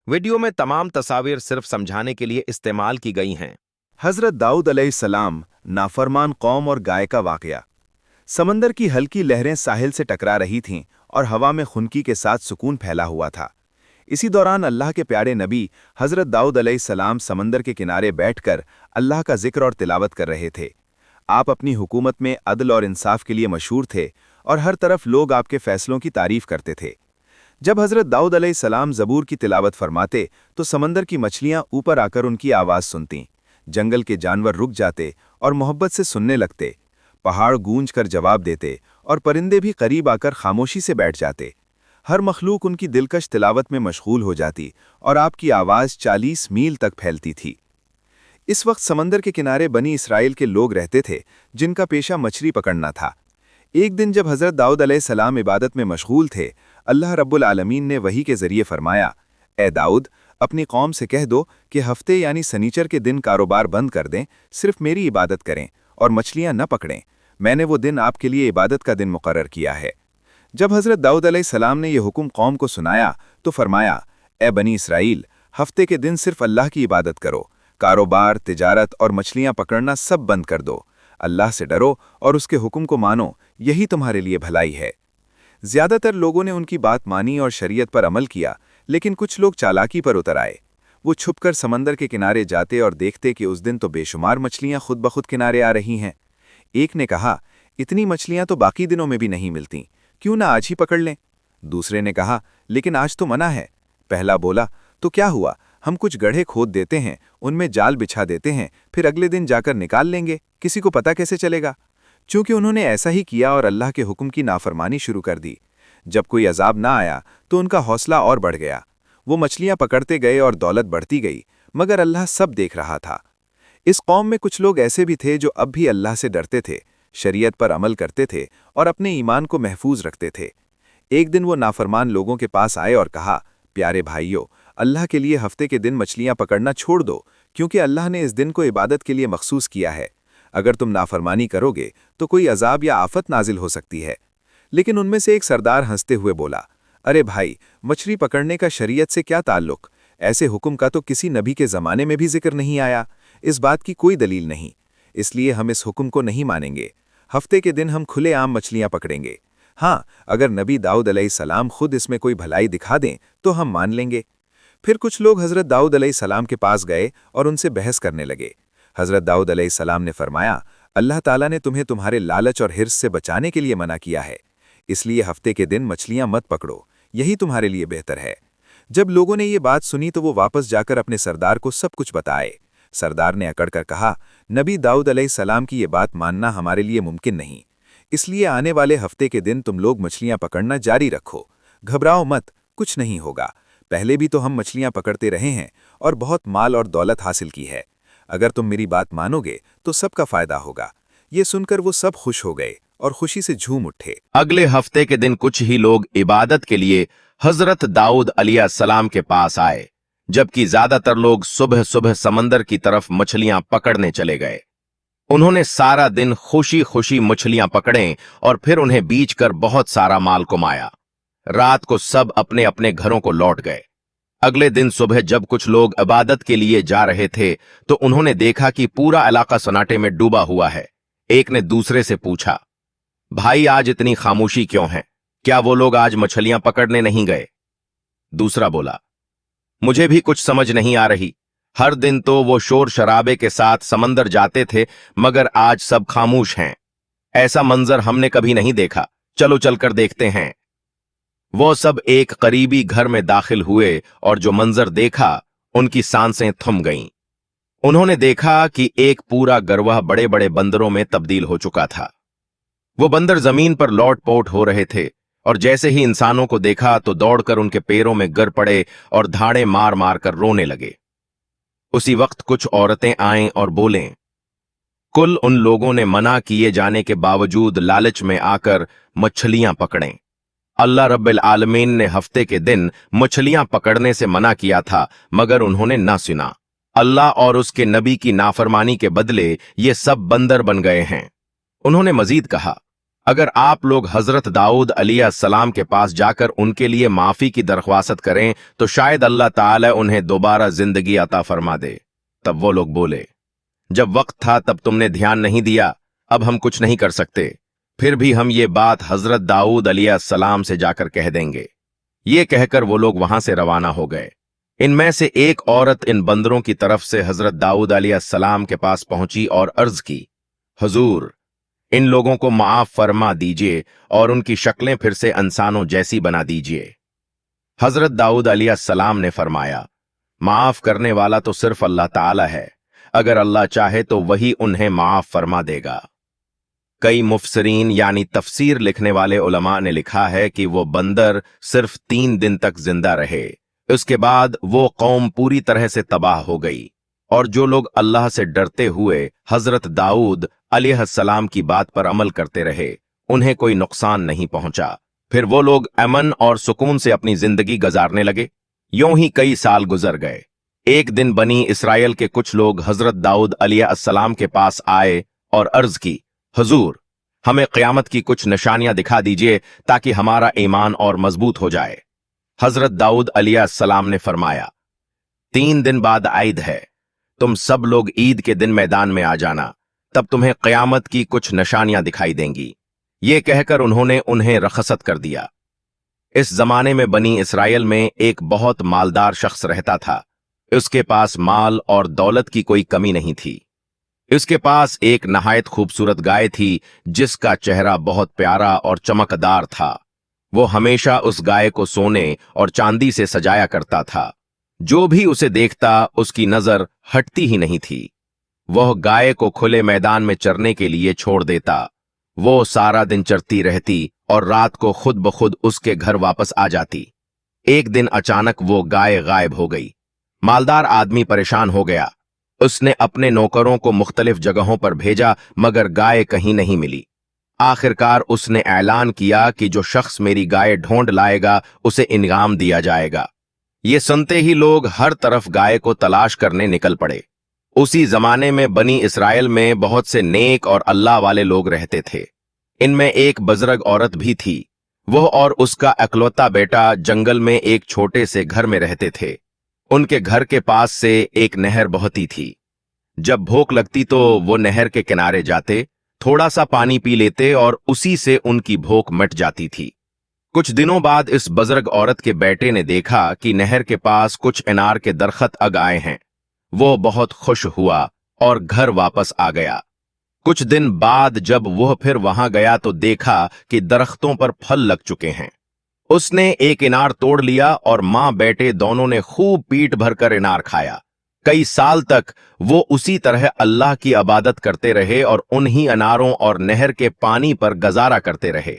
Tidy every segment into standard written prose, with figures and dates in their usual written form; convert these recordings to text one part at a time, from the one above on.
Video में तमाम तस्वीर सिर्फ समझाने के लिए इस्तेमाल की गई हैं। हजरत दाऊद अलैहिस्सलाम, नाफरमान कौम और गाय का वाकया। समंदर की हल्की लहरें साहिल से टकरा रही थीं और हवा में खुनकी के साथ सुकून फैला हुआ था। इसी दौरान अल्लाह के प्यारे नबी हजरत दाऊद अलैहिस्सलाम समंदर के किनारे बैठकर अल्लाह का जिक्र और तिलावत कर रहे थे। आप अपनी हुकूमत में अदल और इंसाफ के लिए मशहूर थे और हर तरफ लोग आपके फैसलों की तारीफ करते थे। जब हजरत दाऊद अलैहिस्सलाम ज़बूर की तिलावत फरमाते तो समंदर की मछलियां ऊपर आकर उनकी आवाज़ सुनतीं, जंगल के जानवर रुक जाते और मोहब्बत से सुनने लगते, पहाड़ गूंज कर जवाब देते और परिंदे भी करीब आकर खामोशी से बैठ जाते। हर मखलूक उनकी दिलकश तिलावत में मशगूल हो जाती और आपकी आवाज़ 40 मील तक फैलती थी। इस वक्त समंदर के किनारे बनी इसराइल के लोग रहते थे जिनका पेशा मछली पकड़ना था। एक दिन जब हजरत दाऊद अलैहिस्सलाम इबादत में मशगूल थे, अल्लाह रब्बुल आलमीन ने वही के जरिए फरमाया, ए दाऊद, अपनी कौम से कह दो कि हफ्ते यानी सनीचर के दिन कारोबार बंद कर दें, सिर्फ मेरी इबादत करें और मछलियां न पकड़ें। मैंने वो दिन आपके लिए इबादत का दिन मुकर्रर किया है। जब हजरत दाऊद अलैहिस्सलाम ने यह हुक्म कौम को सुनाया तो फरमाया, ए बनी इसराइल, हफ्ते के दिन सिर्फ अल्लाह की इबादत करो, कारोबार, तिजारत और मछलियां पकड़ना सब बंद कर दो। अल्लाह से डरो और उसके हुक्म को मानो, यही तुम्हारे लिए भलाई है। ज्यादातर लोगों ने उनकी बात मानी और शरीयत पर अमल किया, लेकिन कुछ लोग चालाकी पर उतर आए। वो छुपकर समंदर के किनारे जाते और देखते कि उस दिन तो बेशुमार मछलियां खुद ब खुद किनारे आ रही हैं। एक ने कहा, इतनी मछलियां तो बाकी दिनों में भी नहीं मिलती, क्यों ना आज ही पकड़ लें। दूसरे ने कहा, लेकिन आज तो मना है। पहला बोला, तो क्या हुआ, हम कुछ गड्ढे खोद देते हैं, उनमें जाल बिछा देते हैं, फिर अगले दिन जाकर निकाल लेंगे, किसी को पता कैसे चलेगा। चूंकि उन्होंने ऐसा ही किया और अल्लाह के हुक्म की नाफरमानी शुरू कर दी, जब कोई अजाब ना आया तो उनका हौसला और बढ़ गया। वो मछलियां पकड़ते गए और दौलत बढ़ती गई, मगर अल्लाह सब देख रहा था। इस कौम में कुछ लोग ऐसे भी थे जो अब भी अल्लाह से डरते थे, शरीयत पर अमल करते थे और अपने ईमान को महफूज रखते थे। एक दिन वो नाफरमान लोगों के पास आए और कहा, प्यारे भाइयों, अल्लाह के लिए हफ्ते के दिन मछलियां पकड़ना छोड़ दो, क्योंकि अल्लाह ने इस दिन को इबादत के लिए मखसूस किया है। अगर तुम नाफरमानी करोगे तो कोई अजाब या आफत नाजिल हो सकती है। लेकिन उनमें से एक सरदार हंसते हुए बोला, अरे भाई, मछली पकड़ने का शरीयत से क्या ताल्लुक? ऐसे हुक्म का तो किसी नबी के ज़माने में भी जिक्र नहीं आया। इस बात की कोई दलील नहीं, इसलिए हम इस हुक्म को नहीं मानेंगे। हफ्ते के दिन हम खुलेआम मछलियां पकड़ेंगे। हाँ, अगर नबी दाऊद अलैहिस्सलाम खुद इसमें कोई भलाई दिखा दें तो हम मान लेंगे। फिर कुछ लोग हजरत दाऊद अलैहिस्सलाम के पास गए और उनसे बहस करने लगे। हजरत दाऊद अलैहिस्सलाम ने फरमाया, अल्लाह ताला ने तुम्हें तुम्हारे लालच और हिर्स से बचाने के लिए मना किया है, इसलिए हफ्ते के दिन मछलियां मत पकड़ो, यही तुम्हारे लिए बेहतर है। जब लोगों ने ये बात सुनी तो वो वापस जाकर अपने सरदार को सब कुछ बताए। सरदार ने अकड़कर कहा, नबी दाऊद अलैहिस्सलाम की ये बात मानना हमारे लिए मुमकिन नहीं, इसलिए आने वाले हफ्ते के दिन तुम लोग मछलियां पकड़ना जारी रखो, घबराओ मत, कुछ नहीं होगा। पहले भी तो हम मछलियां पकड़ते रहे हैं और बहुत माल और दौलत हासिल की है। अगर तुम मेरी बात मानोगे तो सबका फायदा होगा। ये सुनकर वो सब खुश हो गए और खुशी से झूम उठे। अगले हफ्ते के दिन कुछ ही लोग इबादत के लिए हजरत दाऊद अलैहिस्सलाम के पास आए, जबकि ज्यादातर लोग सुबह सुबह समंदर की तरफ मछलियां पकड़ने चले गए। उन्होंने सारा दिन खुशी खुशी मछलियां पकड़ें और फिर उन्हें बीच कर बहुत सारा माल कमाया। रात को सब अपने अपने घरों को लौट गए। अगले दिन सुबह जब कुछ लोग इबादत के लिए जा रहे थे तो उन्होंने देखा कि पूरा इलाका सन्नाटे में डूबा हुआ है। एक ने दूसरे से पूछा, भाई, आज इतनी खामोशी क्यों है? क्या वो लोग आज मछलियां पकड़ने नहीं गए? दूसरा बोला, मुझे भी कुछ समझ नहीं आ रही। हर दिन तो वो शोर शराबे के साथ समंदर जाते थे, मगर आज सब खामोश हैं। ऐसा मंजर हमने कभी नहीं देखा, चलो चलकर देखते हैं। वो सब एक करीबी घर में दाखिल हुए और जो मंजर देखा, उनकी सांसें थम गईं। उन्होंने देखा कि एक पूरा गरवा बड़े बड़े बंदरों में तब्दील हो चुका था। वो बंदर जमीन पर लौट पोट हो रहे थे और जैसे ही इंसानों को देखा तो दौड़कर उनके पैरों में गिर पड़े और धाड़े मार मार कर रोने लगे। उसी वक्त कुछ औरतें आएं और बोलें, कुल उन लोगों ने मना किए जाने के बावजूद लालच में आकर मछलियां पकड़ें। अल्लाह रब्बिल आलमीन ने हफ्ते के दिन मछलियां पकड़ने से मना किया था, मगर उन्होंने ना सुना। अल्लाह और उसके नबी की नाफरमानी के बदले ये सब बंदर बन गए हैं। उन्होंने मजीद कहा, अगर आप लोग हजरत दाऊद अलैहिस्सलाम के पास जाकर उनके लिए माफी की दरख्वास्त करें तो शायद अल्लाह ताला उन्हें दोबारा जिंदगी अता फरमा दे। तब वो लोग बोले, जब वक्त था तब तुमने ध्यान नहीं दिया, अब हम कुछ नहीं कर सकते। फिर भी हम ये बात हजरत दाऊद अलैहिस्सलाम से जाकर कह देंगे। ये कहकर वो लोग वहां से रवाना हो गए। इनमें से एक औरत इन बंदरों की तरफ से हजरत दाऊद अलैहिस्सलाम के पास पहुंची और अर्ज की, हुजूर, इन लोगों को माफ फरमा दीजिए और उनकी शक्लें फिर से इंसानों जैसी बना दीजिए। हजरत दाऊद अलैहिस्सलाम ने फरमाया, माफ करने वाला तो सिर्फ अल्लाह ताला है, अगर अल्लाह चाहे तो वही उन्हें माफ फरमा देगा। कई मुफसरीन यानी तफसीर लिखने वाले उलमा ने लिखा है कि वो बंदर सिर्फ 3 दिन तक जिंदा रहे। उसके बाद वो कौम पूरी तरह से तबाह हो गई और जो लोग अल्लाह से डरते हुए हजरत दाऊद अलैहिस्सलाम की बात पर अमल करते रहे, उन्हें कोई नुकसान नहीं पहुंचा। फिर वो लोग अमन और सुकून से अपनी जिंदगी गुजारने लगे। यूं ही कई साल गुजर गए। एक दिन बनी इसराइल के कुछ लोग हजरत दाऊद अलैहिस्सलाम के पास आए और अर्ज की, हुजूर, हमें क़यामत की कुछ निशानियां दिखा दीजिए ताकि हमारा ईमान और मजबूत हो जाए। हजरत दाऊद अलैहिस्सलाम ने फरमाया, 3 दिन बाद ईद है, तुम सब लोग ईद के दिन मैदान में आ जाना, तब तुम्हें क़यामत की कुछ निशानियां दिखाई देंगी। ये कहकर उन्होंने उन्हें रखसत कर दिया। इस जमाने में बनी इसराइल में एक बहुत मालदार शख्स रहता था। उसके पास माल और दौलत की कोई कमी नहीं थी। उसके पास एक नहायत खूबसूरत गाय थी जिसका चेहरा बहुत प्यारा और चमकदार था। वो हमेशा उस गाय को सोने और चांदी से सजाया करता था। जो भी उसे देखता उसकी नजर हटती ही नहीं थी। वह गाय को खुले मैदान में चरने के लिए छोड़ देता। वो सारा दिन चरती रहती और रात को खुद ब खुद उसके घर वापस आ जाती। एक दिन अचानक वो गाय गायब हो गई। मालदार आदमी परेशान हो गया। उसने अपने नौकरों को मुख्तलिफ जगहों पर भेजा मगर गाय कहीं नहीं मिली। आखिरकार उसने ऐलान किया कि जो शख्स मेरी गाय ढूंढ लाएगा उसे इनाम दिया जाएगा। ये सुनते ही लोग हर तरफ गाय को तलाश करने निकल पड़े। उसी जमाने में बनी इसराइल में बहुत से नेक और अल्लाह वाले लोग रहते थे। इनमें एक बुजुर्ग औरत भी थी। वह और उसका इकलौता बेटा जंगल में एक छोटे से घर में रहते थे। उनके घर के पास से एक नहर बहती थी। जब भूख लगती तो वो नहर के किनारे जाते, थोड़ा सा पानी पी लेते और उसी से उनकी भूख मिट जाती थी। कुछ दिनों बाद इस बुजुर्ग औरत के बेटे ने देखा कि नहर के पास कुछ अनार के दरख्त अग आए हैं। वो बहुत खुश हुआ और घर वापस आ गया। कुछ दिन बाद जब वह फिर वहां गया तो देखा कि दरख्तों पर फल लग चुके हैं। उसने एक इनार तोड़ लिया और मां बेटे दोनों ने खूब पीट भरकर इनार खाया। कई साल तक वो उसी तरह अल्लाह की इबादत करते रहे और उन्हीं अनारों और नहर के पानी पर गुजारा करते रहे।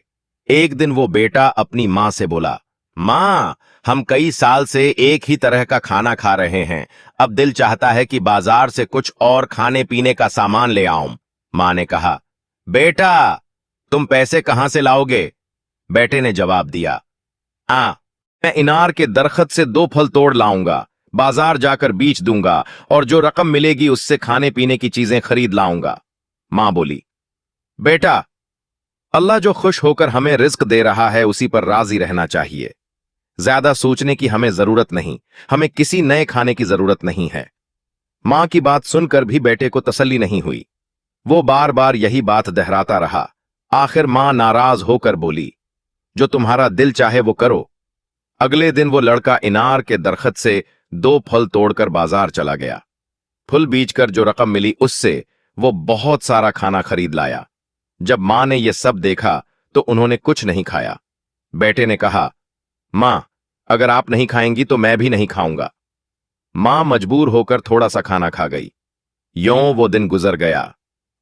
एक दिन वो बेटा अपनी मां से बोला, मां, हम कई साल से एक ही तरह का खाना खा रहे हैं, अब दिल चाहता है कि बाजार से कुछ और खाने पीने का सामान ले आऊं। मां ने कहा, बेटा, तुम पैसे कहां से लाओगे? बेटे ने जवाब दिया, मैं इनार के दरख्त से 2 फल तोड़ लाऊंगा, बाजार जाकर बेच दूंगा और जो रकम मिलेगी उससे खाने पीने की चीजें खरीद लाऊंगा। मां बोली, बेटा, अल्लाह जो खुश होकर हमें रिस्क दे रहा है उसी पर राजी रहना चाहिए। ज्यादा सोचने की हमें जरूरत नहीं, हमें किसी नए खाने की जरूरत नहीं है। मां की बात सुनकर भी बेटे को तसल्ली नहीं हुई। वो बार बार यही बात दोहराता रहा। आखिर मां नाराज होकर बोली, जो तुम्हारा दिल चाहे वो करो। अगले दिन वो लड़का इनार के दरख्त से 2 फल तोड़कर बाजार चला गया। फल बेचकर जो रकम मिली उससे वो बहुत सारा खाना खरीद लाया। जब मां ने यह सब देखा तो उन्होंने कुछ नहीं खाया। बेटे ने कहा, मां, अगर आप नहीं खाएंगी तो मैं भी नहीं खाऊंगा। मां मजबूर होकर थोड़ा सा खाना खा गई। यों वो दिन गुजर गया।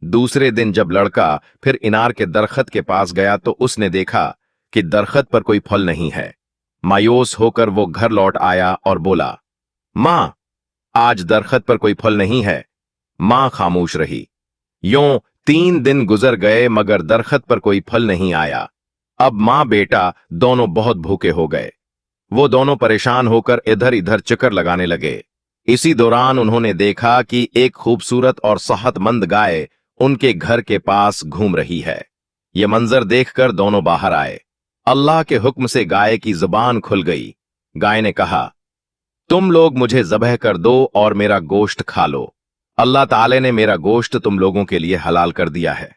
दूसरे दिन जब लड़का फिर इनार के दरख्त के पास गया तो उसने देखा कि दरख्त पर कोई फल नहीं है। मायूस होकर वो घर लौट आया और बोला, मां, आज दरख्त पर कोई फल नहीं है। मां खामोश रही। यों 3 दिन गुजर गए मगर दरख्त पर कोई फल नहीं आया। अब मां बेटा दोनों बहुत भूखे हो गए। वो दोनों परेशान होकर इधर इधर चक्कर लगाने लगे। इसी दौरान उन्होंने देखा कि एक खूबसूरत और सेहतमंद गाय उनके घर के पास घूम रही है। ये मंजर देखकर दोनों बाहर आए। अल्लाह के हुक्म से गाय की जुबान खुल गई। गाय ने कहा, तुम लोग मुझे ज़बह कर दो और मेरा गोश्त खा लो। अल्लाह ताला ने मेरा गोश्त तुम लोगों के लिए हलाल कर दिया है।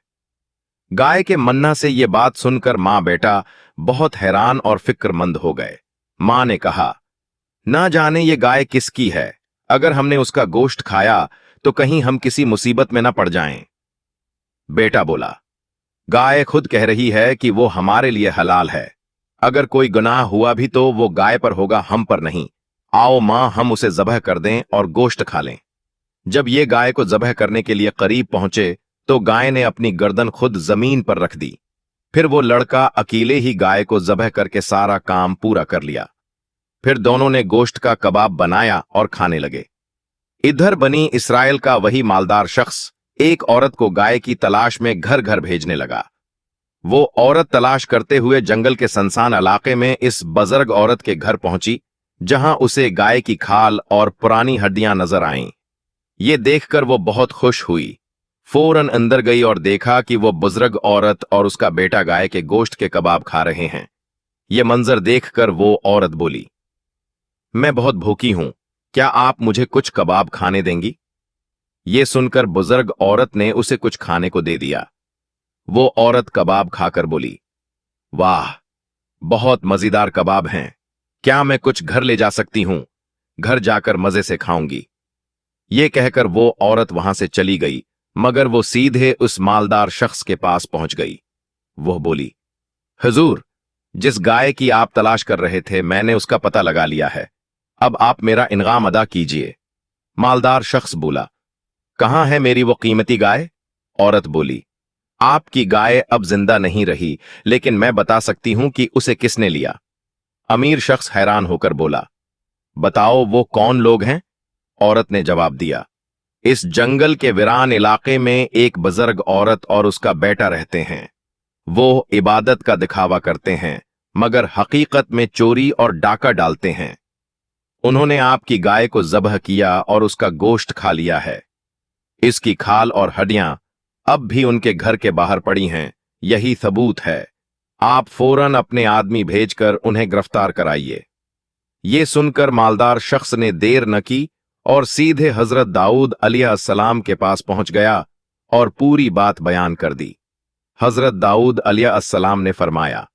गाय के मन्ना से ये बात सुनकर मां बेटा बहुत हैरान और फिक्रमंद हो गए। मां ने कहा, ना जाने ये गाय किसकी है, अगर हमने उसका गोश्त खाया तो कहीं हम किसी मुसीबत में न पड़ जाएं। बेटा बोला, गाय खुद कह रही है कि वो हमारे लिए हलाल है। अगर कोई गुनाह हुआ भी तो वो गाय पर होगा, हम पर नहीं। आओ मां, हम उसे ज़बह कर दें और गोश्त खा लें। जब ये गाय को ज़बह करने के लिए करीब पहुंचे तो गाय ने अपनी गर्दन खुद जमीन पर रख दी। फिर वो लड़का अकेले ही गाय को ज़बह करके सारा काम पूरा कर लिया। फिर दोनों ने गोश्त का कबाब बनाया और खाने लगे। इधर बनी इसराइल का वही मालदार शख्स एक औरत को गाय की तलाश में घर घर भेजने लगा। वो औरत तलाश करते हुए जंगल के सुनसान इलाके में इस बुजुर्ग औरत के घर पहुंची, जहां उसे गाय की खाल और पुरानी हड्डियां नजर आईं। ये देखकर वो बहुत खुश हुई। फौरन अंदर गई और देखा कि वो बुजुर्ग औरत और उसका बेटा गाय के गोश्त के कबाब खा रहे हैं। ये मंजर देखकर वो औरत बोली, मैं बहुत भूखी हूं, क्या आप मुझे कुछ कबाब खाने देंगी? ये सुनकर बुजुर्ग औरत ने उसे कुछ खाने को दे दिया। वो औरत कबाब खाकर बोली, वाह, बहुत मजेदार कबाब हैं, क्या मैं कुछ घर ले जा सकती हूं? घर जाकर मजे से खाऊंगी। ये कहकर वो औरत वहां से चली गई, मगर वो सीधे उस मालदार शख्स के पास पहुंच गई। वो बोली, हुजूर, जिस गाय की आप तलाश कर रहे थे मैंने उसका पता लगा लिया है, अब आप मेरा इनाम अदा कीजिए। मालदार शख्स बोला, कहां है मेरी वो कीमती गाय? औरत बोली, आपकी गाय अब जिंदा नहीं रही, लेकिन मैं बता सकती हूं कि उसे किसने लिया। अमीर शख्स हैरान होकर बोला, बताओ वो कौन लोग हैं? औरत ने जवाब दिया, इस जंगल के वीरान इलाके में एक बुजुर्ग औरत और उसका बेटा रहते हैं। वो इबादत का दिखावा करते हैं, मगर हकीकत में चोरी और डाका डालते हैं। उन्होंने आपकी गाय को ज़बह किया और उसका गोश्त खा लिया है। इसकी खाल और हड्डियां अब भी उनके घर के बाहर पड़ी हैं, यही सबूत है। आप फौरन अपने आदमी भेजकर उन्हें गिरफ्तार कराइए। ये सुनकर मालदार शख्स ने देर न की और सीधे हजरत दाऊद अलैहिस्सलाम के पास पहुंच गया और पूरी बात बयान कर दी। हजरत दाऊद अलैहिस्सलाम ने फरमाया,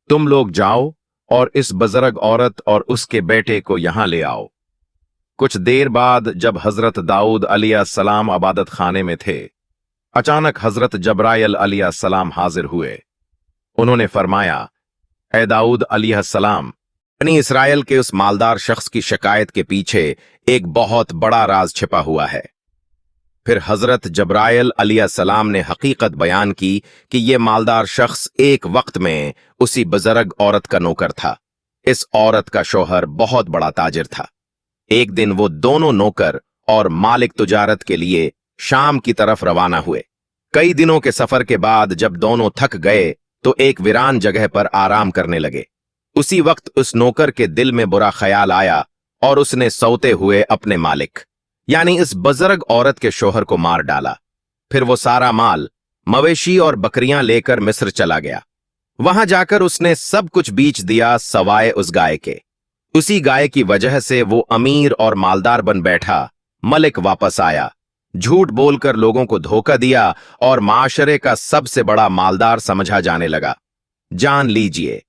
तुम लोग जाओ और इस बुजुर्ग औरत और उसके बेटे को यहां ले आओ। कुछ देर बाद जब हजरत दाऊद अलैहिस्सलाम इबादत खाने में थे, अचानक हजरत जब्राइल अलैहिस्सलाम हाजिर हुए। उन्होंने फरमाया, ए दाऊद अलैहिस्सलाम, बनी इसराइल के उस मालदार शख्स की शिकायत के पीछे एक बहुत बड़ा राज छिपा हुआ है। फिर हजरत जब्राइल अलैहिस्सलाम ने हकीकत बयान की कि यह मालदार शख्स एक वक्त में उसी बुजुर्ग औरत का नौकर था। इस औरत का शौहर बहुत बड़ा ताजिर था। एक दिन वो दोनों नौकर और मालिक तुजारत के लिए शाम की तरफ रवाना हुए। कई दिनों के सफर के बाद जब दोनों थक गए तो एक वीरान जगह पर आराम करने लगे। उसी वक्त उस नौकर के दिल में बुरा ख्याल आया और उसने सोते हुए अपने मालिक यानी इस बुजुर्ग औरत के शौहर को मार डाला। फिर वो सारा माल, मवेशी और बकरियां लेकर मिस्र चला गया। वहां जाकर उसने सब कुछ बेच दिया सवाए उस गाय के। उसी गाय की वजह से वो अमीर और मालदार बन बैठा। मलिक वापस आया, झूठ बोलकर लोगों को धोखा दिया और माशरे का सबसे बड़ा मालदार समझा जाने लगा। जान लीजिए,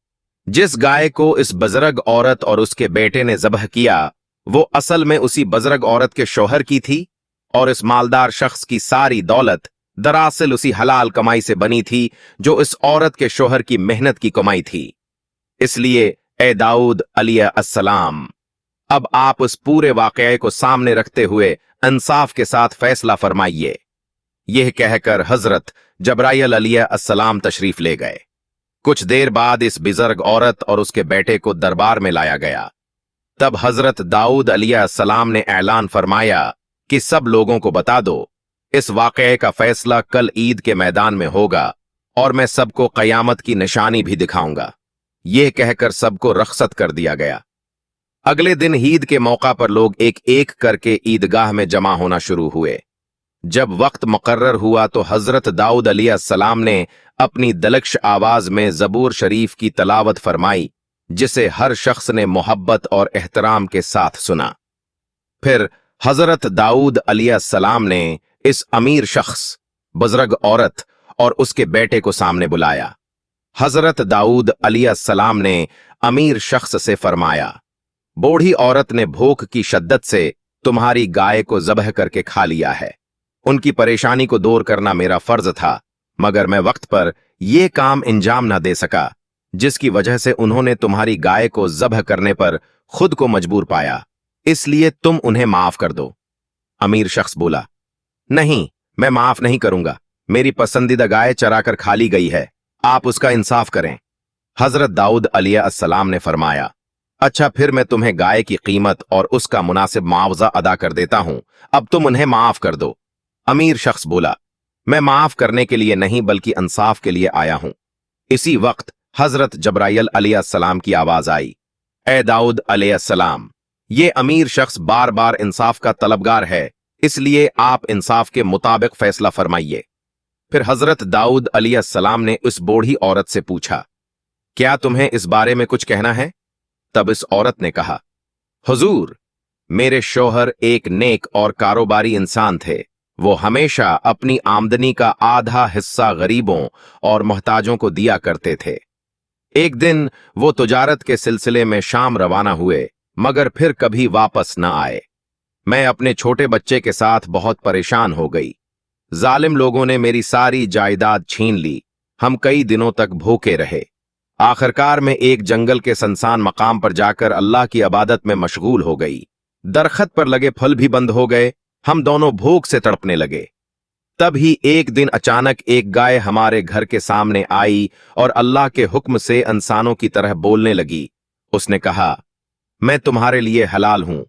जिस गाय को इस बुजुर्ग औरत और उसके बेटे ने ज़बह किया वो असल में उसी बुजुर्ग औरत के शौहर की थी और इस मालदार शख्स की सारी दौलत दरअसल उसी हलाल कमाई से बनी थी जो इस औरत के शौहर की मेहनत की कमाई थी। इसलिए ए दाऊद अलैहिस्सलाम, अब आप उस पूरे वाकये को सामने रखते हुए इंसाफ के साथ फैसला फरमाइए। यह कहकर हजरत जब्राइल अलैहिस्सलाम तशरीफ ले गए। कुछ देर बाद इस बुजुर्ग औरत और उसके बेटे को दरबार में लाया गया। तब हजरत दाऊद अलैहिस्सलाम ने ऐलान फरमाया कि सब लोगों को बता दो, इस वाकये का फैसला कल ईद के मैदान में होगा और मैं सबको कयामत की निशानी भी दिखाऊंगा। यह कहकर सबको रख्सत कर दिया गया। अगले दिन ईद के मौका पर लोग एक एक करके ईदगाह में जमा होना शुरू हुए। जब वक्त मुकर्रर हुआ तो हजरत दाऊद अलैहिस्सलाम ने अपनी दलक्श आवाज में ज़बूर शरीफ की तलावत फरमाई, जिसे हर शख्स ने मोहब्बत और एहतराम के साथ सुना। फिर हजरत दाऊद अलैहिस्सलाम ने इस अमीर शख्स, बुजुर्ग औरत और उसके बेटे को सामने बुलाया। हजरत दाऊद अलैहिस्सलाम ने अमीर शख्स से फरमाया, बूढ़ी औरत ने भूख की शिद्दत से तुम्हारी गाय को ज़बह करके खा लिया है। उनकी परेशानी को दूर करना मेरा फर्ज था, मगर मैं वक्त पर यह काम अंजाम न दे सका, जिसकी वजह से उन्होंने तुम्हारी गाय को ज़बह करने पर खुद को मजबूर पाया, इसलिए तुम उन्हें माफ कर दो। अमीर शख्स बोला, नहीं, मैं माफ नहीं करूंगा। मेरी पसंदीदा गाय चराकर खा ली गई है, आप उसका इंसाफ करें। हजरत दाऊद अलैहिस्सलाम ने फरमाया, अच्छा, फिर मैं तुम्हें गाय की कीमत और उसका मुनासिब मुआवजा अदा कर देता हूं, अब तुम उन्हें माफ कर दो। अमीर शख्स बोला, मैं माफ करने के लिए नहीं बल्कि इंसाफ के लिए आया हूं। इसी वक्त हजरत जब्राइल अलैहिस्सलाम की आवाज आई, ए दाऊद अलैहिस्सलाम, ये अमीर शख्स बार बार इंसाफ का तलबगार है, इसलिए आप इंसाफ के मुताबिक फैसला फरमाइए। फिर हजरत दाऊद अलैहिस्सलाम ने उस बूढ़ी औरत से पूछा, क्या तुम्हें इस बारे में कुछ कहना है? तब इस औरत ने कहा, हुजूर, मेरे शौहर एक नेक और कारोबारी इंसान थे। वो हमेशा अपनी आमदनी का आधा हिस्सा गरीबों और मोहताजों को दिया करते थे। एक दिन वो तिजारत के सिलसिले में शाम रवाना हुए, मगर फिर कभी वापस न आए। मैं अपने छोटे बच्चे के साथ बहुत परेशान हो गई। जालिम लोगों ने मेरी सारी जायदाद छीन ली। हम कई दिनों तक भूखे रहे। आखिरकार में एक जंगल के सुनसान मकाम पर जाकर अल्लाह की इबादत में मशगूल हो गई। दरख्त पर लगे फल भी बंद हो गए। हम दोनों भूख से तड़पने लगे। तभी एक दिन अचानक एक गाय हमारे घर के सामने आई और अल्लाह के हुक्म से इंसानों की तरह बोलने लगी। उसने कहा, मैं तुम्हारे लिए हलाल हूं,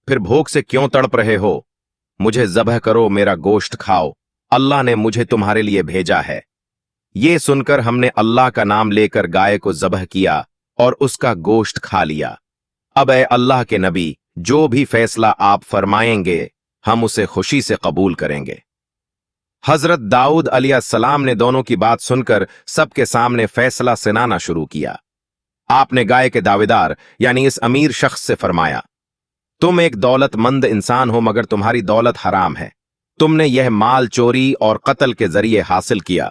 फिर भूख से क्यों तड़प रहे हो? मुझे ज़बह करो, मेरा गोश्त खाओ, अल्लाह ने मुझे तुम्हारे लिए भेजा है। ये सुनकर हमने अल्लाह का नाम लेकर गाय को ज़बह किया और उसका गोश्त खा लिया। अब ए अल्लाह के नबी, जो भी फैसला आप फरमाएंगे हम उसे खुशी से कबूल करेंगे। हजरत दाऊद अलैहिस्सलाम ने दोनों की बात सुनकर सबके सामने फैसला सुनाना शुरू किया। आपने गाय के दावेदार यानी इस अमीर शख्स से फरमाया, तुम एक दौलतमंद इंसान हो, मगर तुम्हारी दौलत हराम है। तुमने यह माल चोरी और कत्ल के जरिए हासिल किया।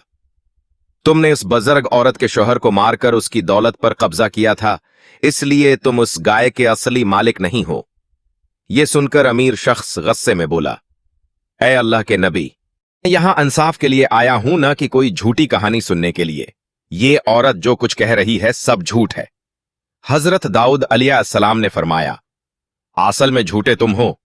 तुमने उस बुजुर्ग औरत के शौहर को मारकर उसकी दौलत पर कब्जा किया था, इसलिए तुम उस गाय के असली मालिक नहीं हो। यह सुनकर अमीर शख्स गुस्से में बोला, ए अल्लाह के नबी, मैं यहां इंसाफ के लिए आया हूं, न कि कोई झूठी कहानी सुनने के लिए। ये औरत जो कुछ कह रही है सब झूठ है। हजरत दाऊद अलैहिस्सलाम ने फरमाया, असल में झूठे तुम हो।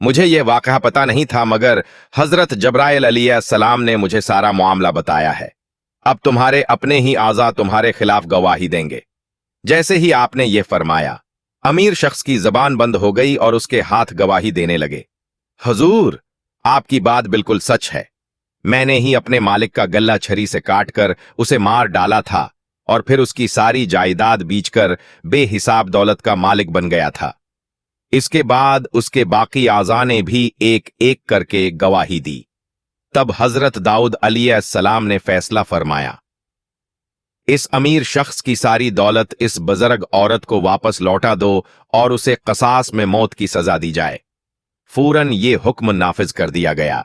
मुझे यह वाकया पता नहीं था, मगर हजरत जब्राइल अलैहिस्सलाम ने मुझे सारा मामला बताया है। अब तुम्हारे अपने ही आज़ा तुम्हारे खिलाफ गवाही देंगे। जैसे ही आपने ये फरमाया, अमीर शख्स की जबान बंद हो गई और उसके हाथ गवाही देने लगे। हुजूर, आपकी बात बिल्कुल सच है। मैंने ही अपने मालिक का गला छरी से काटकर उसे मार डाला था और फिर उसकी सारी जायदाद बेचकर बेहिसाब दौलत का मालिक बन गया था। इसके बाद उसके बाकी आज़ा ने भी एक एक करके गवाही दी। तब हजरत दाऊद अलैहिस्सलाम ने फैसला फरमाया, इस अमीर शख्स की सारी दौलत इस बुजुर्ग औरत को वापस लौटा दो और उसे कसास में मौत की सजा दी जाए। फौरन ये हुक्म नाफिज कर दिया गया।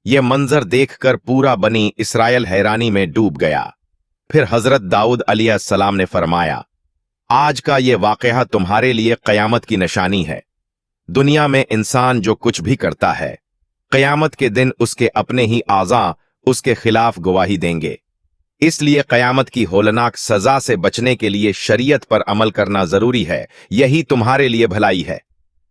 यह मंजर देखकर पूरा बनी इसराइल हैरानी में डूब गया। फिर हजरत दाऊद अलैहिस्सलाम ने फरमाया, आज का यह वाकया तुम्हारे लिए कयामत की निशानी है। दुनिया में इंसान जो कुछ भी करता है, कयामत के दिन उसके अपने ही आज़ा उसके खिलाफ गवाही देंगे। इसलिए कयामत की होलनाक सजा से बचने के लिए शरीयत पर अमल करना जरूरी है। यही तुम्हारे लिए भलाई है।